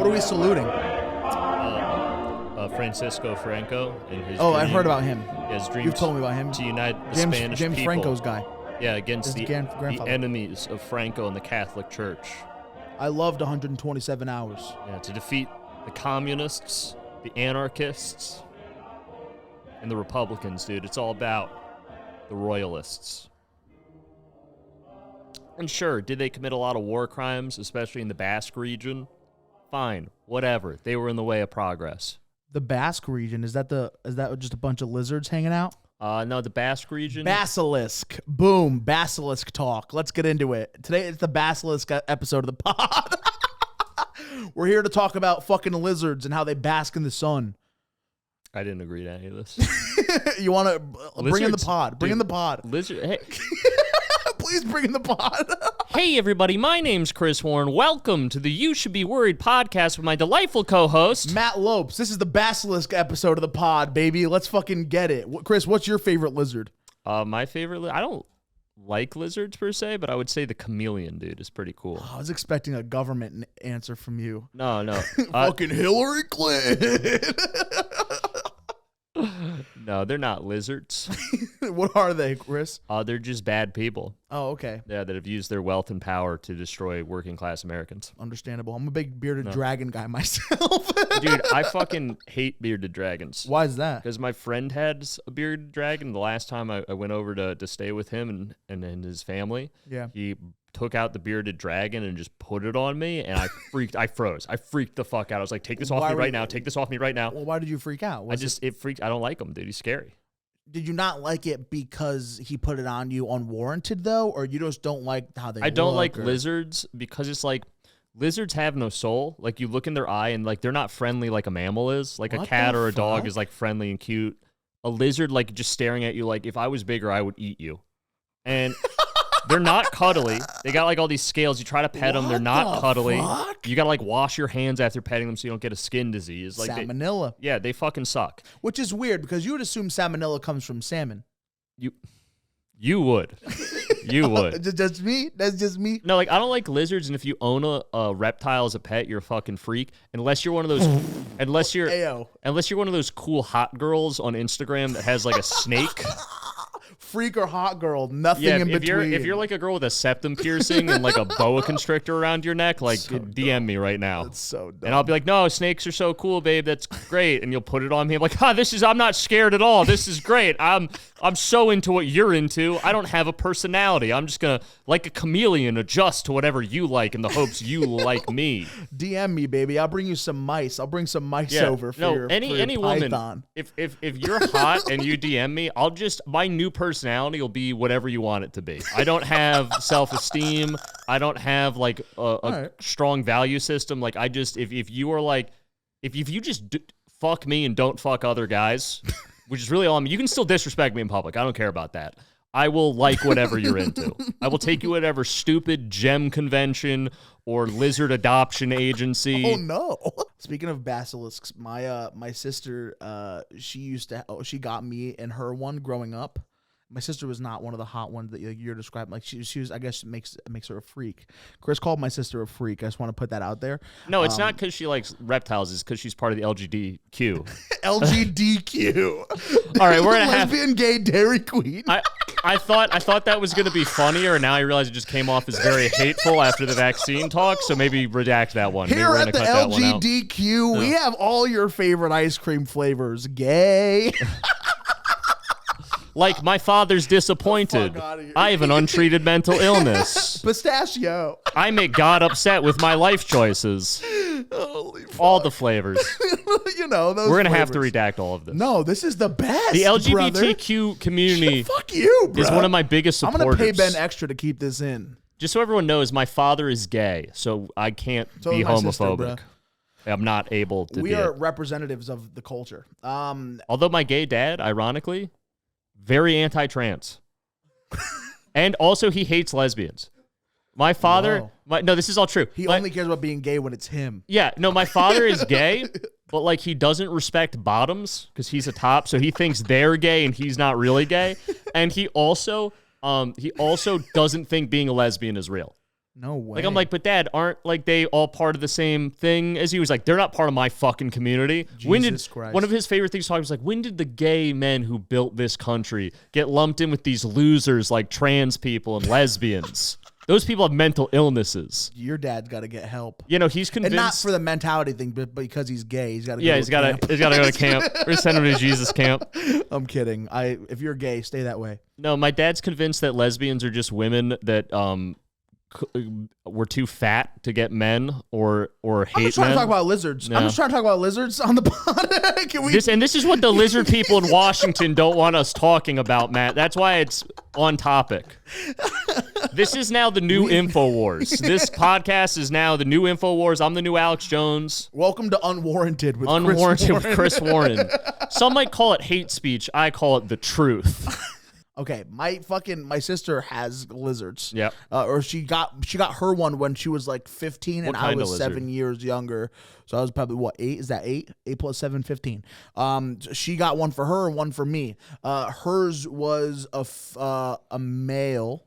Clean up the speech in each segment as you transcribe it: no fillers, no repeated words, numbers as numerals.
What are we saluting? Francisco Franco and his I've heard about him. His dreams. You've told me about him. To unite the James Spanish people. Franco's guy. Yeah, against the grandfather. enemies of Franco and the Catholic Church. I loved 127 Hours. Yeah, to defeat the communists, the anarchists, and the Republicans, dude. It's all about the royalists. And sure, did they commit a lot of war crimes, especially in the Basque region? Fine, whatever. They were in the way of progress. The Basque region, is that just a bunch of lizards hanging out? No, the Basque region. Basilisk. Boom. Basilisk talk. Let's get into it. Today it's the Basilisk episode of the pod. We're here to talk about fucking lizards and how they bask in the sun. I didn't agree to any of this. You want to bring in the pod? Bring in the pod. Lizard. Hey. Please bring in the pod. Hey, everybody. My name's Chris Warren. Welcome to the You Should Be Worried podcast with my delightful co-host, Matt Lopes. This is the Basilisk episode of the pod, baby. Let's fucking get it. Chris, what's your favorite lizard? My favorite... I don't like lizards per se, but I would say the chameleon, dude, is pretty cool. I was expecting a government answer from you. No. Fucking Hillary Clinton. No, they're not lizards. What are they, Chris? They're just bad people. Oh, okay. Yeah, that have used their wealth and power to destroy working class Americans. Understandable. I'm a big bearded dragon guy myself. Dude, I fucking hate bearded dragons. Why is that? Because my friend had a bearded dragon. The last time I went over to stay with him and his family, he took out the bearded dragon and just put it on me, and I froze. I freaked the fuck out. I was like, take this off me right now. Take this off me right now. Well, why did you freak out? It freaked. I don't like him, dude. He's scary. Did you not like it because he put it on you unwarranted, though, or you just don't like how they I don't like lizards because it's like lizards have no soul. Like, you look in their eye and like they're not friendly like a mammal is. Like, a cat or a dog is like friendly and cute. A lizard, like, just staring at you, like, if I was bigger, I would eat you. And they're not cuddly. They got like all these scales. You try to pet them, they're not cuddly. Fuck? You gotta like wash your hands after petting them so you don't get a skin disease. Like salmonella. They fucking suck. Which is weird because you would assume salmonella comes from salmon. You would. You would. That's me? That's just me? No, like, I don't like lizards, and if you own a reptile as a pet, you're a fucking freak. Unless you're one of those unless you're one of those cool hot girls on Instagram that has like a snake. Freak or hot girl, nothing in between. If you're like a girl with a septum piercing and like a boa constrictor around your neck, like, so DM me right now. That's so dumb. And I'll be like, no, snakes are so cool, babe. That's great. And you'll put it on me. I'm like, I'm not scared at all. This is great. I'm so into what you're into. I don't have a personality. I'm just gonna, like a chameleon, adjust to whatever you like in the hopes you like me. DM me, baby. I'll bring you some mice. I'll bring some mice over for your any woman. python. If you're hot and you DM me, my new personality will be whatever you want it to be. I don't have self-esteem. I don't have like a strong value system. Like, I just, if you are like, if you just fuck me and don't fuck other guys, which is really all you can still disrespect me in public. I don't care about that. I will like whatever you're into. I will take you whatever stupid gem convention or lizard adoption agency. Oh no! Speaking of basilisks, my sister, she got me and her one growing up. My sister was not one of the hot ones that you're describing. Like, she was, I guess, makes her a freak. Chris called my sister a freak. I just want to put that out there. No, it's not because she likes reptiles. It's because she's part of the LGBTQ. LGBTQ. All right, we're gonna lesbian, gay, Dairy Queen. I thought that was gonna be funnier, and now I realize it just came off as very hateful after the vaccine talk. So maybe redact that one. Here at the LGBTQ, we have all your favorite ice cream flavors. Gay. Like, my father's disappointed. I have an untreated mental illness. Pistachio. I make God upset with my life choices. Holy fuck. All the flavors. Those We're going to have to redact all of this. No, this is the best, the LGBTQ community fuck you, bro. is one of my biggest supporters. I'm going to pay Ben extra to keep this in. Just so everyone knows, my father is gay, so I can't be homophobic. I'm not able to We are representatives of the culture. Although my gay dad, ironically, very anti-trans. And also he hates lesbians. My father, no, this is all true. He only cares about being gay when it's him. Yeah, no, my father is gay, but like, he doesn't respect bottoms because he's a top, so he thinks they're gay and he's not really gay. And he also doesn't think being a lesbian is real. No way. Like, I'm like, but Dad, aren't like they all part of the same thing as you? He's like, they're not part of my fucking community. Jesus Christ. One of his favorite things to talk was like, when did the gay men who built this country get lumped in with these losers like trans people and lesbians? Those people have mental illnesses. Your dad's got to get help. You know, he's convinced. And not for the mentality thing, but because he's gay, he's got to. Yeah, he's got to go to camp. We're gonna send him to Jesus camp. I'm kidding. If you're gay, stay that way. No, my dad's convinced that lesbians are just women that were too fat to get men or hate men. I'm just trying to talk about lizards. No. I'm just trying to talk about lizards on the pod. Can we? This is what the lizard people in Washington don't want us talking about, Matt. That's why it's on topic. This is now the new InfoWars. This podcast is now the new InfoWars. I'm the new Alex Jones. Welcome to Unwarranted with Chris Warren. Some might call it hate speech. I call it the truth. Okay, my sister has lizards. Yeah. Or she got her one when she was like 15 and I was 7 years younger. So I was probably what, 8? Is that 8? 8 plus 7, 15. She got one for her and one for me. Hers was a male.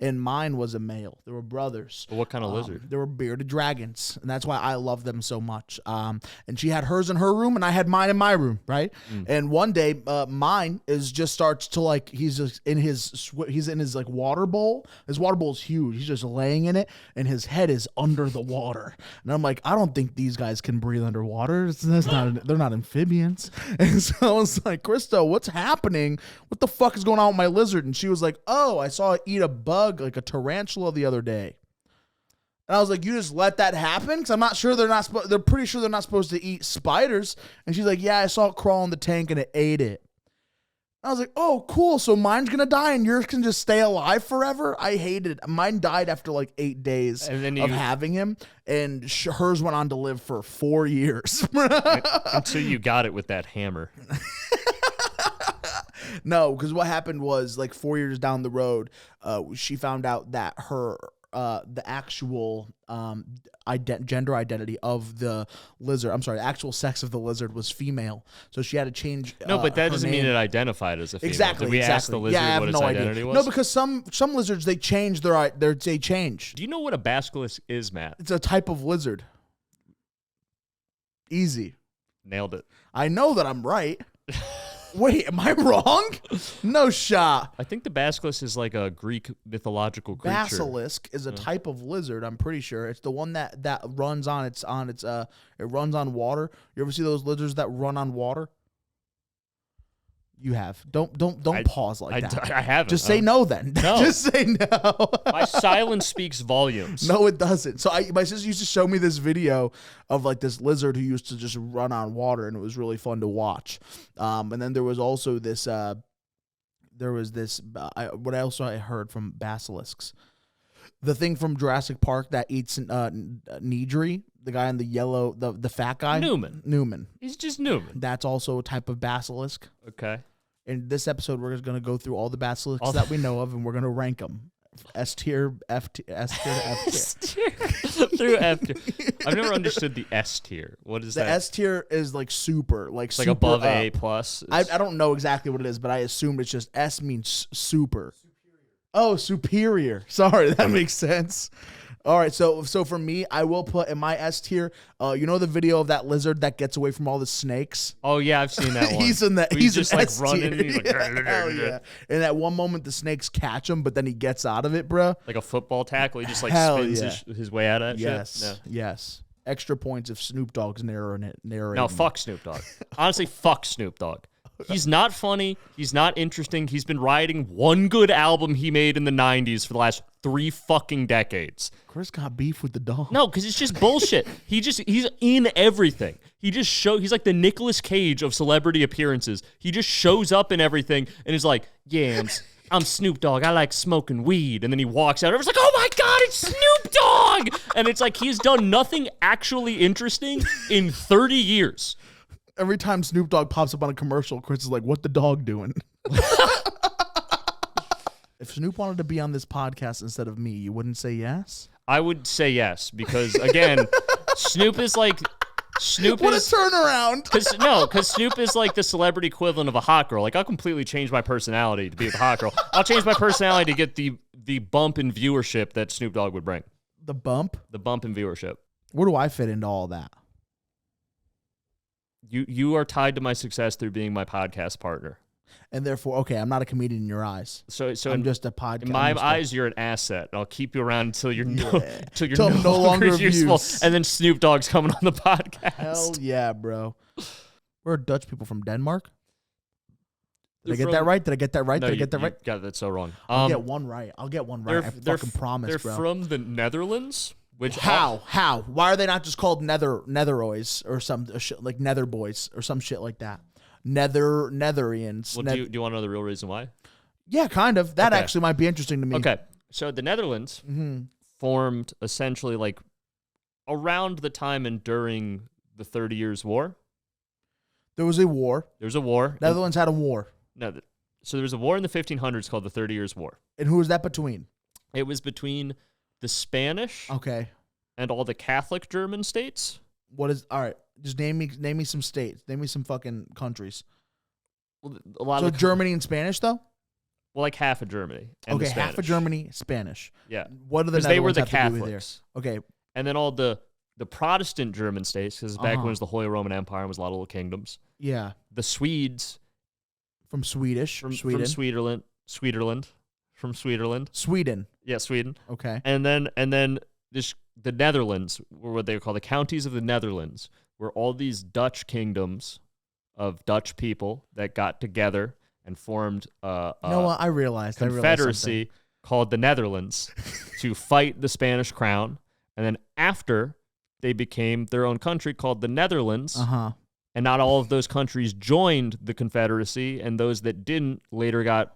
And mine was a male. They were brothers. Well, what kind of lizard? They were bearded dragons, and that's why I love them so much. And she had hers in her room, and I had mine in my room, right? And one day, mine starts to like he's in his like water bowl. His water bowl is huge. He's just laying in it, and his head is under the water. And I'm like, I don't think these guys can breathe underwater. They're not amphibians. And so I was like, Krista, what's happening? What the fuck is going on with my lizard? And she was like, oh, I saw it eat a bug, like a tarantula the other day. And I was like, you just let that happen? Because I'm not sure they're pretty sure they're not supposed to eat spiders. And she's like, yeah, I saw it crawl in the tank and it ate it. I was like, oh, cool. So mine's going to die and yours can just stay alive forever? I hated it. Mine died after like 8 days of having him. And hers went on to live for 4 years. Until you got it with that hammer. No, because what happened was like 4 years down the road, she found out that her the actual gender identity of the lizard, the actual sex of the lizard was female. So she had to change. No, but that doesn't name. mean it identified as a female. Exactly. Did we ask the lizard what its identity was? No, because some lizards they change they change. Do you know what a basilisk is, Matt? It's a type of lizard. Easy. Nailed it. I know that I'm right. Wait, am I wrong? No shot. I think the basilisk is like a Greek mythological creature. Basilisk is a type of lizard, I'm pretty sure. It's the one that runs on it runs on water. You ever see those lizards that run on water? You have. Don't pause like that. I haven't. Just say no then. No. Just say no. My silence speaks volumes. No, it doesn't. So my sister used to show me this video of like this lizard who used to just run on water, and it was really fun to watch. And then there was also this. What else I heard from basilisks. The thing from Jurassic Park that eats Nidri, the guy in the yellow, the fat guy. Newman. He's just Newman. That's also a type of basilisk. Okay. In this episode, we're just going to go through all the basilisks that we know of, and we're going to rank them. S tier, F tier, S tier to F tier. S tier. Through F tier. I've never understood the S tier. What is that? The S tier is like super. Like super above up. A plus? I don't know exactly what it is, but I assume it's just S means super. Oh, superior. Sorry, that makes sense. All right, so for me, I will put in my S tier. You know the video of that lizard that gets away from all the snakes? Oh yeah, I've seen that one. He's just like running. And he's like, hell yeah. And at one moment, the snakes catch him, but then he gets out of it, bro. Like a football tackle. He just like hell spins yeah. his way out of it. Yes, shit? No. yes. Extra points if Snoop Dogg's narrating. No, fuck Snoop Dogg. Honestly, fuck Snoop Dogg. He's not funny. He's not interesting. He's been writing one good album he made in the 90s for the last 3 fucking decades. Chris got beef with the dog. No, because it's just bullshit. He's in everything. He's like the Nicolas Cage of celebrity appearances. He just shows up in everything and is like, yeah, I'm Snoop Dogg. I like smoking weed. And then he walks out. Everyone's like, oh my God, it's Snoop Dogg. And it's like he's done nothing actually interesting in 30 years. Every time Snoop Dogg pops up on a commercial, Chris is like, what the dog doing? If Snoop wanted to be on this podcast instead of me, you wouldn't say yes? I would say yes because, again, Snoop is like... What a turnaround. Because Snoop is like the celebrity equivalent of a hot girl. Like, I'll completely change my personality to be a hot girl. I'll change my personality to get the the bump in viewership that Snoop Dogg would bring. The bump? The bump in viewership. Where do I fit into all that? You are tied to my success through being my podcast partner. And therefore, okay, I'm not a comedian in your eyes. So I'm just a podcast. In my eyes, you're an asset. I'll keep you around until you're Till no longer useful. use. And then Snoop Dogg's coming on the podcast. Hell yeah, bro. We're Dutch people from Denmark. Did I They're get that right? Did I get that right? No, Did I get that right? You got that so wrong. I'll get one right. I fucking promise, they're bro. from the Netherlands. Which How? Why are they not just called Netherois or some shit like Nether Boys or some shit like that? Netherians. Well, do you want to know the real reason why? Yeah, kind of. That Okay. actually might be interesting to me. Okay, so the Netherlands formed essentially like around the time and during the 30 Years' War. There was a war. There's a war. Netherlands had a war. So there was a war in the 1500s called the 30 Years' War. And who was that between? It was between the Spanish Okay. and all the Catholic German states. What is all right? Just name me some states. Name me some fucking countries. Well, a lot So of Germany and Spanish though? well, like half of Germany. And the Okay, half of Spanish. Germany, Spanish. Yeah, What do the because they were Netherlands the have to do with Catholics. there? Okay. And then all the Protestant German states, because back when it was the Holy Roman Empire, and was a lot of little kingdoms. Yeah. The Swedes From Swedish. from Sweden. From Swedenland. Sweden. Yeah, Sweden. Okay. And then the Netherlands were what they would call the counties of the Netherlands, were all these Dutch kingdoms of Dutch people that got together and formed I realized confederacy something. called the Netherlands to fight the Spanish crown. And then after they became their own country called the Netherlands, and not all of those countries joined the confederacy, and those that didn't later got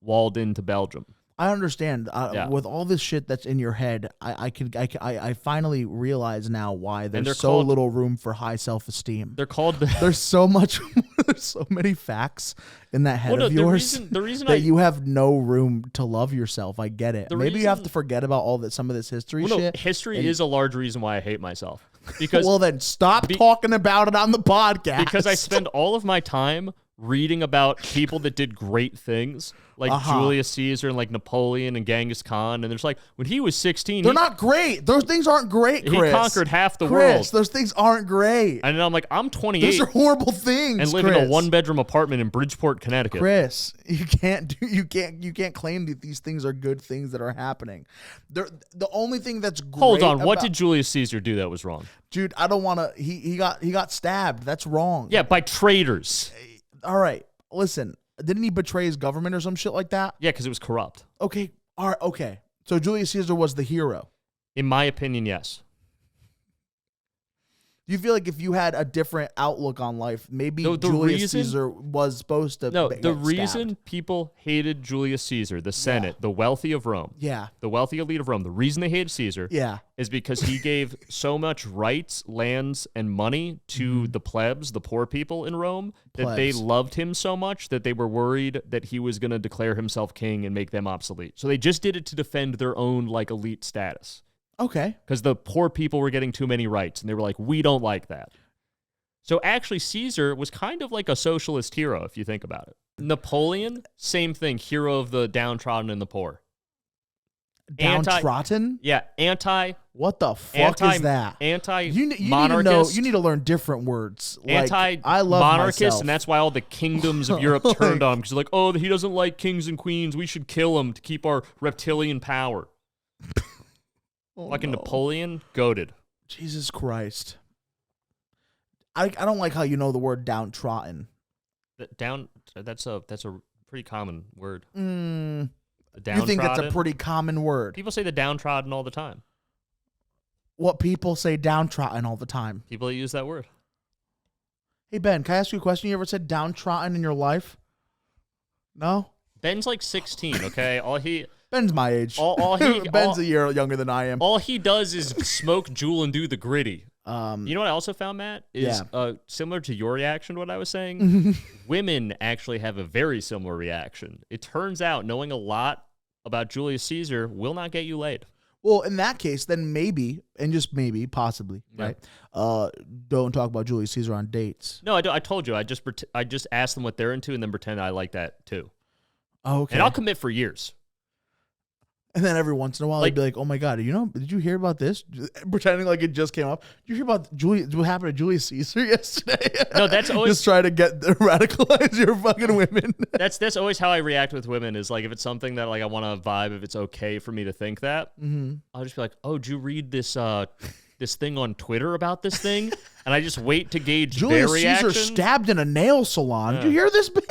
walled into Belgium. I understand. Yeah. With all this shit that's in your head, I finally realize now why they're there's so called- little room for high self-esteem. They're called the There's so much. There's so many facts in that head of yours the reason that you have no room to love yourself. I get it. The Maybe you have reason- to forget about all that. Some of this history well, no, shit. history is a large reason why I hate myself. Because Well, then stop talking about it on the podcast. because I spend all of my time reading about people that did great things, like Julius Caesar and like Napoleon and Genghis Khan, and there's like when he was 16, They're not great. Those things aren't great, Chris. he conquered half the Chris, world. those things aren't great. And I'm like, I'm 28 Those are horrible things. and live in a Chris. one-bedroom apartment in Bridgeport, Connecticut. Chris, you can't claim that these things are good things that are happening. The only thing that's great. Hold on, what about- did Julius Caesar do that was wrong? Dude, I don't want to. He got stabbed. That's wrong. Yeah, by traitors. All right. Listen, didn't he betray his government or some shit like that? Yeah, because it was corrupt. Okay. All right. Okay. So Julius Caesar was the hero. In my opinion, yes. Do you feel like if you had a different outlook on life, maybe The Julius reason- Caesar was supposed to? No, get the stabbed? reason people hated Julius Caesar, the Senate, the wealthy of Rome, Yeah. the wealthy elite of Rome, the reason they hated Caesar Yeah. is because he gave so much rights, lands, and money to the plebs, the poor people in Rome, that they Plebs. loved him so much that they were worried that he was going to declare himself king and make them obsolete. So they just did it to defend their own like elite status Okay. because the poor people were getting too many rights, and they were like, we don't like that. So actually, Caesar was kind of like a socialist hero, if you think about it. Napoleon, same thing, hero of the downtrodden and the poor. Downtrodden? What the fuck is that? Anti-monarchist. You need to learn different words. Like, I love Anti-monarchist, myself. and that's why all the kingdoms of Europe turned on him, because they're like, oh, he doesn't like kings and queens. We should kill him to keep our reptilian power. Fucking Napoleon, goated. Jesus Christ. I don't like how you know the word downtrodden. That's a pretty common word. You Downtrodden. think that's a pretty common word? People say the downtrodden all the time. What people say downtrodden all the time. People that use that word. Hey, Ben, can I ask you a question? You ever said downtrodden in your life? No? Ben's like 16, okay? Ben's my age. Ben's a year younger than I am. All he does is smoke, jewel, and do the gritty. You know what I also found, Matt? Is similar to your reaction to what I was saying. Women actually have a very similar reaction. It turns out knowing a lot about Julius Caesar will not get you laid. Well, in that case, then maybe, and just maybe, possibly, right? Don't talk about Julius Caesar on dates. No, I told you. I just asked them what they're into and then pretend I like that too. Oh, okay. And I'll commit for years. And then every once in a while, they'd be like, "Oh my god, did you hear about this?" Pretending like it just came up. Did you hear about what happened to Julius Caesar yesterday? No, that's always just try to radicalize your fucking women. That's always how I react with women. Is like if it's something that like I want to vibe, if it's okay for me to think that, I'll just be like, "Oh, did you read this this thing on Twitter about this thing?" And I just wait to gauge their reaction. Julius Caesar stabbed in a nail salon. Did you hear this, babe?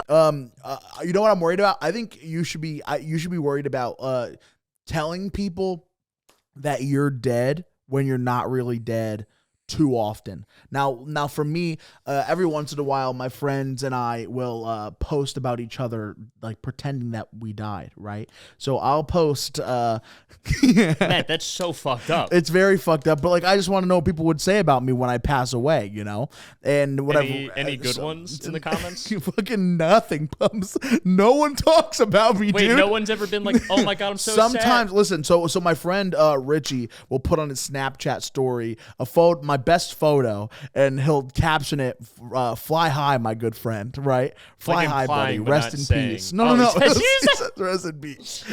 You know what I'm worried about? I think you should be worried about telling people that you're dead when you're not really dead too often. Now for me, every once in a while, my friends and I will post about each other, like pretending that we died, right? So I'll post. Man, that's so fucked up. It's very fucked up, but like I just want to know what people would say about me when I pass away, And whatever. Any good ones in the comments? Fucking nothing, Pumps. No one talks about me, Wait, dude. no one's ever been like, "Oh my god, I'm so Sometimes, sad." listen. So my friend Richie will put on his Snapchat story a photo, my best photo, and he'll caption it, "Fly high, my good friend." Right? Fly Like high, buddy. implying, but Rest not in saying. peace. No. He says He says, rest in peace.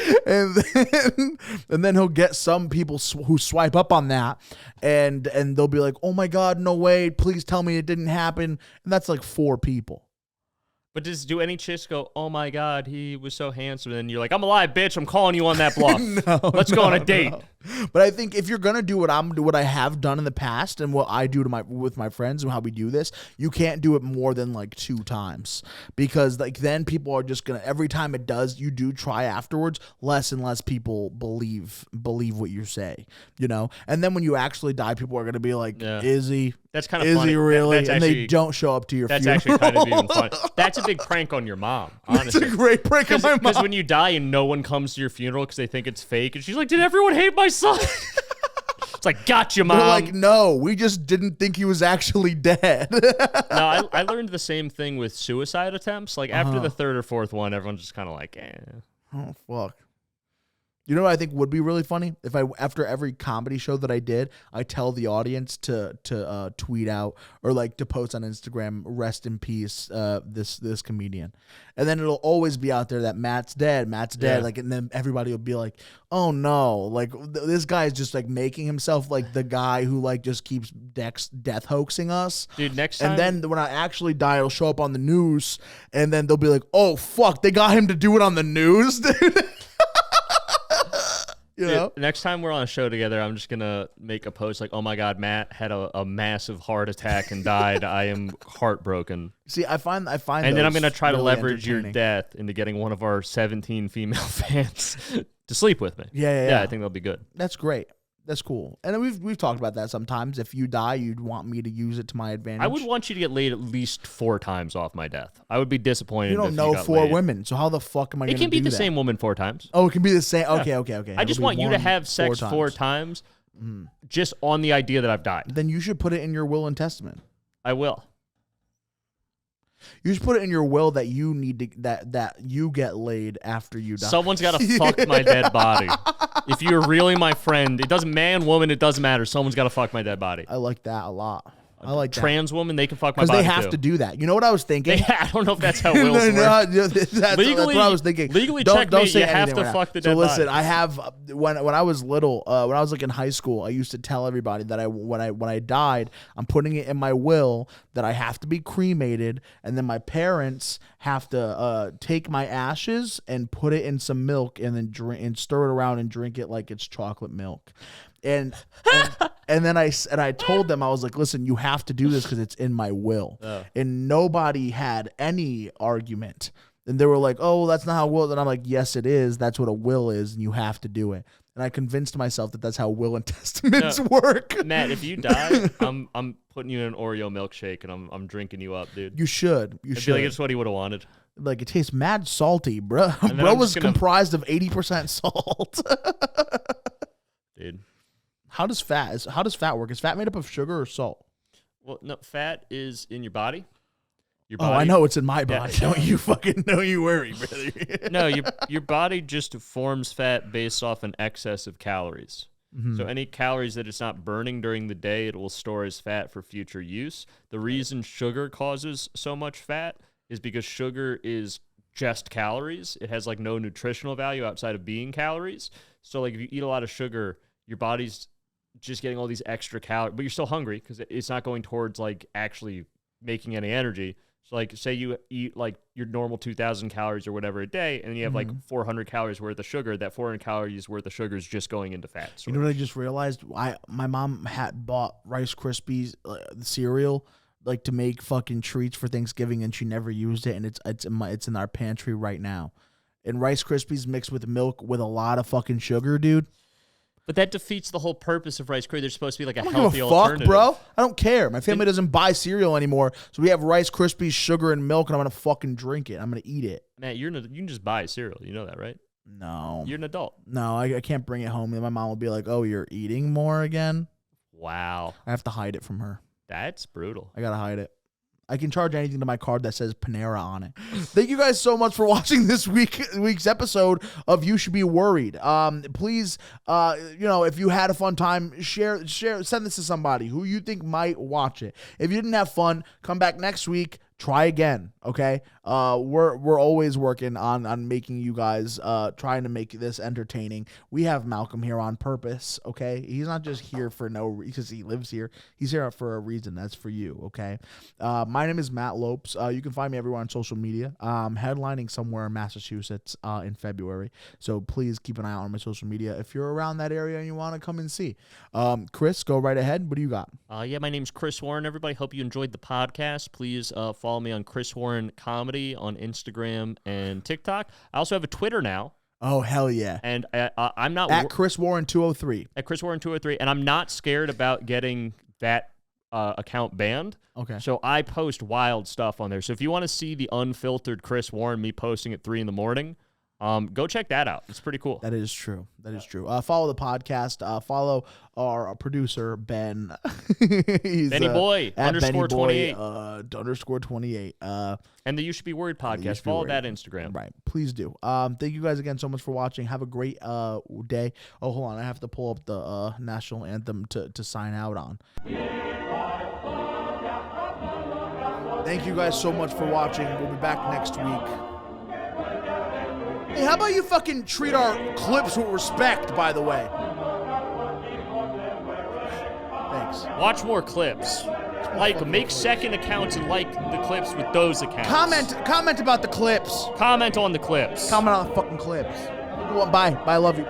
And then he'll get some people who swipe up on that, and they'll be like, "Oh my god, no way! Please tell me it didn't happen." And that's like 4 people. But do any chicks go, "Oh my god, he was so handsome," and you're like, "I'm alive, bitch. I'm calling you on that bluff. Let's go on a date." No. But I think if you're gonna do what I have done in the past and what I do with my friends and how we do this, you can't do it more than like 2 times, because like then people are just gonna, every time you do try afterwards, less and less people believe what you say, And then when you actually die, people are gonna be like, "Is he? That's kind of is funny. he really?" That's and actually, they don't show up to your that's funeral. actually kind of even funny. That's a big prank on your mom, honestly. It's a great prank on my mom. Because when you die and no one comes to your funeral because they think it's fake, and she's like, "Did everyone hate my son?" It's like, "Gotcha, Mom." They're like, "No, we just didn't think he was actually dead." No, I learned the same thing with suicide attempts. Like after the 3rd or 4th one, everyone's just kind of like, "Eh." Oh, fuck. You know what I think would be really funny? If after every comedy show that I did, I tell the audience to tweet out or like to post on Instagram, "Rest in peace, this comedian," and then it'll always be out there that Matt's dead. Yeah. Like, and then everybody will be like, "Oh no!" Like this guy is just like making himself like the guy who like just keeps death hoaxing us, dude. Next time, and then when I actually die, it'll show up on the news, and then they'll be like, "Oh fuck, they got him to do it on the news." Dude. Dude, next time we're on a show together, I'm just gonna make a post like, "Oh my god, Matt had a massive heart attack and died. I am heartbroken." See, I find, and then I'm gonna try to really leverage your death into getting one of our 17 female fans to sleep with me. Yeah. I think that'll be good. That's great. That's cool. And we've talked about that sometimes. If you die, you'd want me to use it to my advantage. I would want you to get laid at least 4 times off my death. I would be disappointed. You don't know 4 women, so how the fuck am I going to do that? It can be the same woman 4 times. Oh, it can be the same. Yeah. Okay. I just want you to have sex 4 times just on the idea that I've died. Then you should put it in your will and testament. I will. You should put it in your will that you need to that you get laid after you die. Someone's got to fuck my dead body. If you're really my friend, it doesn't woman, it doesn't matter. Someone's got to fuck my dead body. I like that a lot. I like that. Trans woman, they can fuck my body because they have to do that. You know what I was thinking? I don't know if that's how wills work. That's what I was thinking. Legally, don't say you have anything to right fuck the now. dead body. So listen, I have when I was little, when I was like in high school, I used to tell everybody that when I died, I'm putting it in my will that I have to be cremated, and then my parents have to take my ashes and put it in some milk and then drink and stir it around and drink it like it's chocolate milk. And then I told them, I was like, "Listen, you have to do this because it's in my will." Oh. And nobody had any argument. And they were like, "Oh, that's not how will." And I'm like, "Yes, it is. That's what a will is, and you have to do it." And I convinced myself that that's how will and testaments work. Matt, if you die, I'm putting you in an Oreo milkshake and I'm drinking you up, dude. You should. I feel like it's what he would have wanted. Like, it tastes mad salty, bro. Bro was comprised of 80% salt. Dude. How does fat work? Is fat made up of sugar or salt? Well, no, fat is in your body. Oh, I know it's in my body. Don't you worry, brother. No, your body just forms fat based off an excess of calories. Mm-hmm. So any calories that it's not burning during the day, it will store as fat for future use. The reason sugar causes so much fat is because sugar is just calories. It has like no nutritional value outside of being calories. So like if you eat a lot of sugar, your body's just getting all these extra calories, but you're still hungry because it's not going towards like actually making any energy. So like say you eat like your normal 2,000 calories or whatever a day, and then you have like 400 calories worth of sugar. That 400 calories worth of sugar is just going into fat. You know what I just realized? My mom had bought Rice Krispies cereal like to make fucking treats for Thanksgiving, and she never used it, and it's in our pantry right now. And Rice Krispies mixed with milk with a lot of fucking sugar, dude. But that defeats the whole purpose of Rice Krispies. They're supposed to be like a I don't healthy give a fuck, alternative. bro. I don't care. My family doesn't buy cereal anymore, so we have Rice Krispies, sugar, and milk, and I'm gonna fucking drink it. I'm gonna eat it. Matt, you can just buy cereal. You know that, right? No. You're an adult. No, I can't bring it home. And my mom will be like, "Oh, you're eating more again?" Wow. I have to hide it from her. That's brutal. I gotta hide it. I can charge anything to my card that says Panera on it. Thank you guys so much for watching this week's episode of You Should Be Worried. Please, if you had a fun time, share, send this to somebody who you think might watch it. If you didn't have fun, come back next week. Try again, okay? We're always working on making you guys trying to make this entertaining. We have Malcolm here on purpose, okay? He's not just here for because he lives here. He's here for a reason. That's for you, okay? My name is Matt Lopes. You can find me everywhere on social media. Headlining somewhere in Massachusetts in February. So please keep an eye out on my social media if you're around that area and you want to come and see. Chris, go right ahead. What do you got? My name's Chris Warren. Everybody, hope you enjoyed the podcast. Please follow me on Chris Warren Comedy on Instagram and TikTok. I also have a Twitter now. Oh, hell yeah. And I'm not... At Chris Warren 203. At Chris Warren 203. And I'm not scared about getting that account banned. Okay. So I post wild stuff on there. So if you want to see the unfiltered Chris Warren, me posting at 3 a.m, go check that out. It's pretty cool. That is true. Follow the podcast. Follow our producer, Ben. He's, Benny Boy, _28. _28. And the You Should Be Worried podcast. Follow that Instagram. Right. Please do. Thank you guys again so much for watching. Have a great day. Oh, hold on. I have to pull up the national anthem to sign out on. Thank you guys so much for watching. We'll be back next week. Hey, how about you fucking treat our clips with respect, by the way? Thanks. Watch more clips. Make second accounts and like the clips with those accounts. Comment about the clips. Comment on the clips. Comment on the fucking clips. Bye. Bye. I love you.